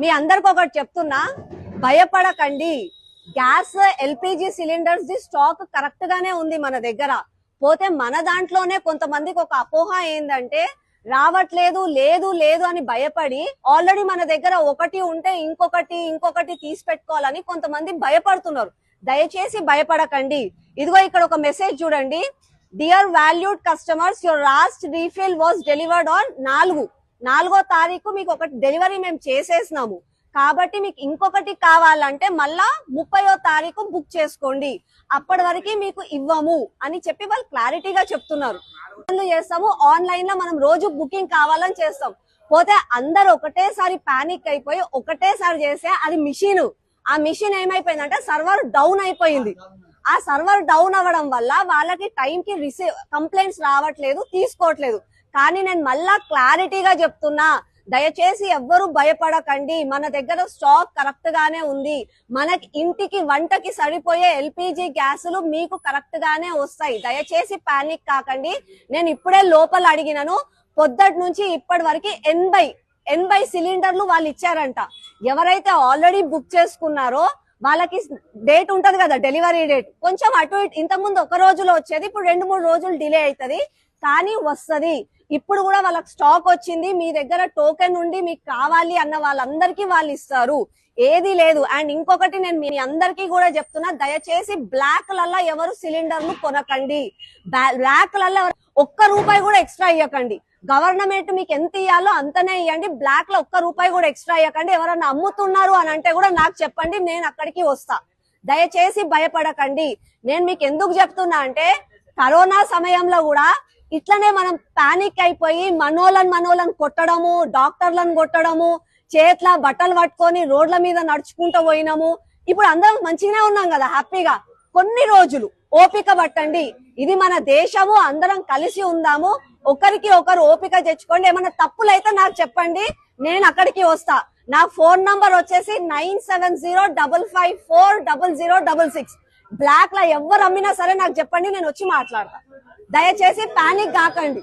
మీ అందరికి ఒకటి చెప్తున్నా, భయపడకండి. Gas LPG cylinders the stock correct గానే ఉంది మన దగ్గర. పోతే మన దాంట్లోనే కొంతమందికి ఒక అపోహ ఏందంటే రావట్లేదు, లేదు లేదు అని భయపడి ఆల్రెడీ మన దగ్గర ఒకటి ఉంటే ఇంకొకటి తీసి పెట్టుకోవాలని కొంతమంది భయపడుతున్నారు. దయచేసి భయపడకండి. ఇదిగో ఇక్కడ ఒక మెసేజ్ చూడండి. Dear valued customers, your last refill was delivered on 4వ తారీఖు మీకు ఒకటి డెలివరీ మేము చేసేసినాము. కాబట్టి మీకు ఇంకొకటి కావాలంటే మళ్ళా 30వ తారీఖు బుక్ చేసుకోండి, అప్పటి వరకు మీకు ఇవ్వము అని చెప్పి వాళ్ళు క్లారిటీగా చెప్తున్నారు. చేస్తాము ఆన్లైన్ లో మనం రోజు బుకింగ్ కావాలని చేస్తాం. పోతే అందరు ఒకటేసారి పానిక్ అయిపోయి ఒకటేసారి చేస్తే అది మిషన్, ఆ మిషన్ ఏమైపోయిందంటే సర్వర్ డౌన్ అయిపోయింది. ఆ సర్వర్ డౌన్ అవ్వడం వల్ల వాళ్ళకి టైం కి కంప్లైంట్స్ రావట్లేదు, తీసుకోవట్లేదు. కానీ నేను మళ్ళా క్లారిటీగా చెప్తున్నా, దయచేసి ఎవ్వరు భయపడకండి. మన దగ్గర స్టాక్ కరెక్ట్ గానే ఉంది. మనకి ఇంటికి వంటకి సరిపోయే ఎల్పిజి గ్యాసులు మీకు కరెక్ట్ గానే వస్తాయి. దయచేసి పానిక్ కాకండి. నేను ఇప్పుడే లోపల అడిగినాను, పొద్దుటి నుంచి ఇప్పటి వరకు 80 సిలిండర్లు వాళ్ళు ఇచ్చారంట. ఎవరైతే ఆల్రెడీ బుక్ చేసుకున్నారో వాళ్ళకి డేట్ ఉంటది కదా, డెలివరీ డేట్, కొంచెం అటు ఇటు. ఇంతకుముందు ఒక రోజులో వచ్చేది, ఇప్పుడు 2-3 రోజులు డిలే అవుతుంది, కానీ వస్తది. ఇప్పుడు కూడా వాళ్ళకి స్టాక్ వచ్చింది. మీ దగ్గర టోకెన్ ఉండి మీకు కావాలి అన్న వాళ్ళందరికీ వాళ్ళు ఇస్తారు, ఏది లేదు. అండ్ ఇంకొకటి నేను మీ అందరికీ కూడా చెప్తున్నా, దయచేసి బ్లాక్ లల్లా ఎవరు సిలిండర్లు కొనకండి. బ్లాక్ లల్లా ₹1 కూడా ఎక్స్ట్రా ఇవ్వకండి. గవర్నమెంట్ మీకు ఎంత ఇయ్యాలో అంతనే ఇవ్వండి. బ్లాక్ లో ₹1 కూడా ఎక్స్ట్రా ఇవ్వకండి. ఎవరన్నా అమ్ముతున్నారు అని అంటే కూడా నాకు చెప్పండి, నేను అక్కడికి వస్తా. దయచేసి భయపడకండి. నేను మీకు ఎందుకు చెప్తున్నా అంటే, కరోనా సమయంలో కూడా ఇట్లనే మనం పానిక్ అయిపోయి మనోళ్ళని కొట్టడము, డాక్టర్లను కొట్టడము, చేట్ల బట్టలు పట్టుకొని రోడ్ల మీద నడుచుకుంటూ పోయినాము. ఇప్పుడు అందరం మంచిగానే ఉన్నాం కదా, హ్యాపీగా. కొన్ని రోజులు ఓపిక పట్టండి. ఇది మన దేశము, అందరం కలిసి ఉందాము. ఒకరికి ఒకరు ఓపిక తెచ్చుకోండి. ఏమైనా తప్పులైతే నాకు చెప్పండి, నేను అక్కడికి వస్తా. నా ఫోన్ నంబర్ వచ్చేసి 9705540066. బ్లాక్ లా ఎవరు అమ్మినా సరే నాకు చెప్పండి, నేను వచ్చి మాట్లాడతా. దయచేసి పానిక్ కాకండి.